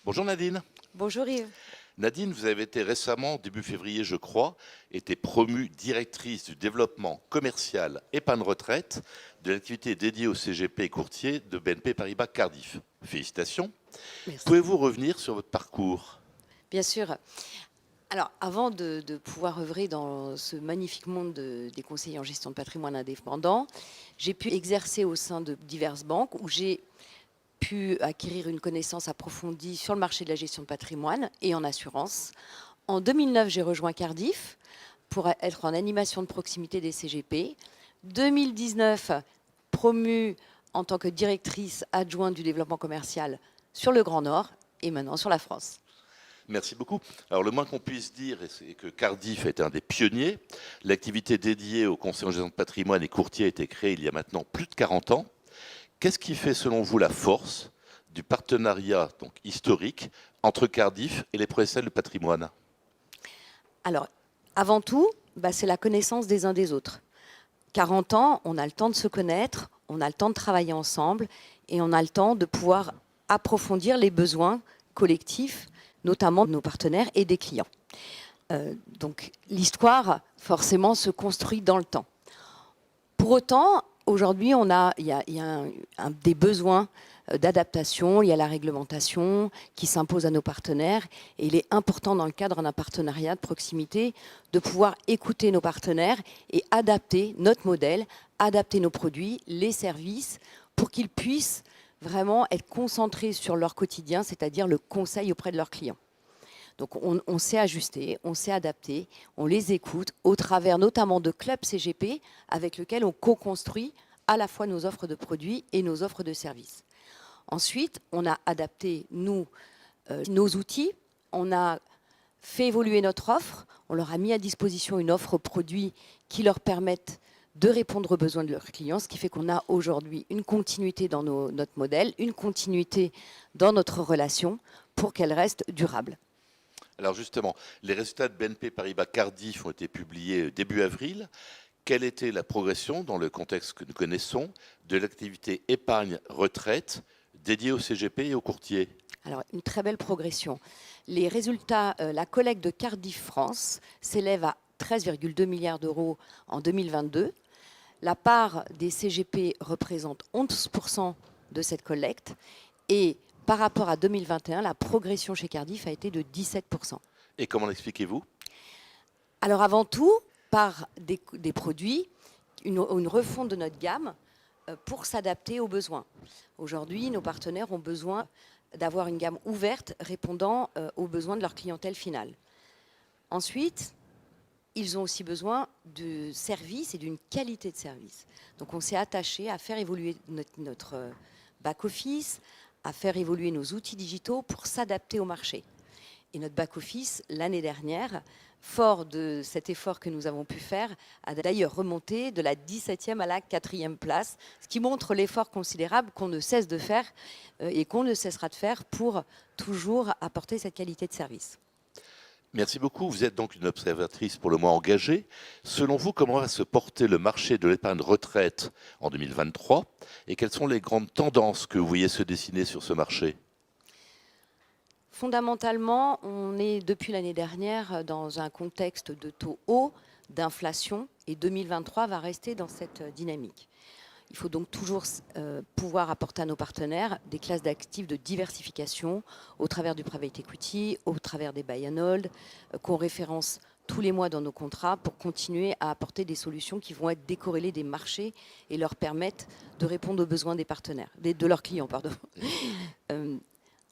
Bonjour Nadine. Bonjour Yves. Nadine, vous avez été récemment, début février je crois, été promue directrice du développement commercial épargne retraite de l'activité dédiée au CGP et courtier de BNP Paribas Cardiff. Félicitations. Merci. Pouvez-vous revenir sur votre parcours? Bien sûr. Alors, avant de pouvoir œuvrer dans ce magnifique monde des conseillers en gestion de patrimoine indépendants, j'ai pu exercer au sein de diverses banques où j'ai pu acquérir une connaissance approfondie sur le marché de la gestion de patrimoine et en assurance. En 2009, j'ai rejoint Cardiff pour être en animation de proximité des CGP. 2019, promue en tant que directrice adjointe du développement commercial sur le Grand Nord et maintenant sur la France. Merci beaucoup. Alors le moins qu'on puisse dire, c'est que Cardiff est un des pionniers. L'activité dédiée aux conseillers en gestion de patrimoine et courtiers a été créée il y a maintenant plus de 40 ans. Qu'est-ce qui fait selon vous la force du partenariat donc, historique entre Cardiff et les professionnels du patrimoine? Alors, avant tout, c'est la connaissance des uns des autres. 40 ans, on a le temps de se connaître, on a le temps de travailler ensemble et on a le temps de pouvoir approfondir les besoins collectifs, notamment de nos partenaires et des clients. Donc l'histoire, forcément, se construit dans le temps. Pour autant, aujourd'hui, il y a des besoins d'adaptation, il y a la réglementation qui s'impose à nos partenaires et il est important dans le cadre d'un partenariat de proximité de pouvoir écouter nos partenaires et adapter notre modèle, adapter nos produits, les services pour qu'ils puissent vraiment être concentrés sur leur quotidien, c'est-à-dire le conseil auprès de leurs clients. Donc on s'est ajusté, on s'est adapté, on les écoute au travers notamment de clubs CGP avec lesquels on co-construit à la fois nos offres de produits et nos offres de services. Ensuite, on a adapté, nos outils, on a fait évoluer notre offre, on leur a mis à disposition une offre produit qui leur permette de répondre aux besoins de leurs clients, ce qui fait qu'on a aujourd'hui une continuité dans notre modèle, une continuité dans notre relation pour qu'elle reste durable. Alors justement, les résultats de BNP Paribas Cardiff ont été publiés début avril. Quelle était la progression, dans le contexte que nous connaissons, de l'activité épargne-retraite dédiée au CGP et aux courtiers? Alors, une très belle progression. Les résultats, la collecte de Cardiff France s'élève à 13,2 milliards d'euros en 2022. La part des CGP représente 11% de cette collecte et par rapport à 2021, la progression chez Cardiff a été de 17%. Et comment l'expliquez-vous? Alors avant tout, par des produits, une refonte de notre gamme pour s'adapter aux besoins. Aujourd'hui, nos partenaires ont besoin d'avoir une gamme ouverte répondant aux besoins de leur clientèle finale. Ensuite, ils ont aussi besoin de services et d'une qualité de service. Donc on s'est attaché à faire évoluer notre back-office, à faire évoluer nos outils digitaux pour s'adapter au marché. Et notre back-office, l'année dernière, fort de cet effort que nous avons pu faire, a d'ailleurs remonté de la 17e à la 4e place, ce qui montre l'effort considérable qu'on ne cesse de faire et qu'on ne cessera de faire pour toujours apporter cette qualité de service. Merci beaucoup. Vous êtes donc une observatrice pour le moins engagée. Selon vous, comment va se porter le marché de l'épargne retraite en 2023 et quelles sont les grandes tendances que vous voyez se dessiner sur ce marché? Fondamentalement, on est depuis l'année dernière dans un contexte de taux hauts, d'inflation, et 2023 va rester dans cette dynamique. Il faut donc toujours pouvoir apporter à nos partenaires des classes d'actifs de diversification au travers du private equity, au travers des buy and hold, qu'on référence tous les mois dans nos contrats pour continuer à apporter des solutions qui vont être décorrélées des marchés et leur permettre de répondre aux besoins des partenaires, de leurs clients, pardon.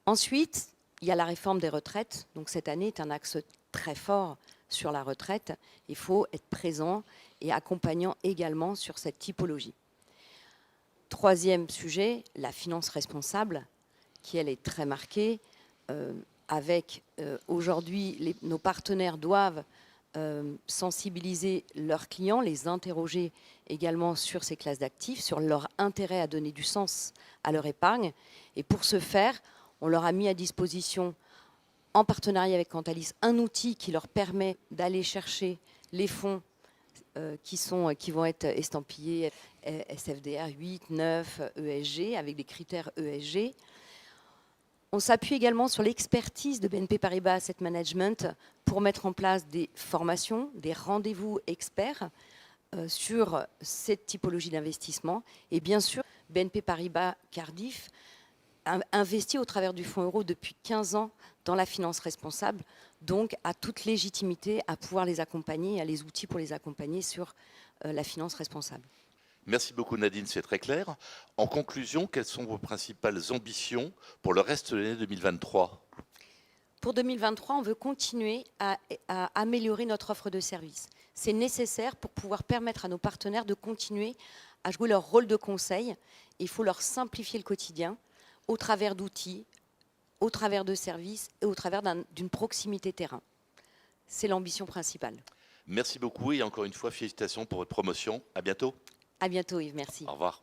Ensuite, il y a la réforme des retraites. Donc cette année est un axe très fort sur la retraite. Il faut être présent et accompagnant également sur cette typologie. Troisième sujet, la finance responsable, qui elle est très marquée, avec aujourd'hui nos partenaires doivent sensibiliser leurs clients, les interroger également sur ces classes d'actifs, sur leur intérêt à donner du sens à leur épargne. Et pour ce faire, on leur a mis à disposition, en partenariat avec Cantalis, un outil qui leur permet d'aller chercher les fonds qui vont être estampillés SFDR 8, 9, ESG, avec des critères ESG. On s'appuie également sur l'expertise de BNP Paribas Asset Management pour mettre en place des formations, des rendez-vous experts sur cette typologie d'investissement. Et bien sûr, BNP Paribas Cardiff investit au travers du Fonds euro depuis 15 ans dans la finance responsable, donc a toute légitimité à pouvoir les accompagner, a les outils pour les accompagner sur la finance responsable. Merci beaucoup Nadine, c'est très clair. En conclusion, quelles sont vos principales ambitions pour le reste de l'année 2023 ? Pour 2023, on veut continuer à améliorer notre offre de services. C'est nécessaire pour pouvoir permettre à nos partenaires de continuer à jouer leur rôle de conseil. Il faut leur simplifier le quotidien au travers d'outils, au travers de services et au travers d'une proximité terrain. C'est l'ambition principale. Merci beaucoup et encore une fois, félicitations pour votre promotion. À bientôt. À bientôt Yves, merci. Au revoir.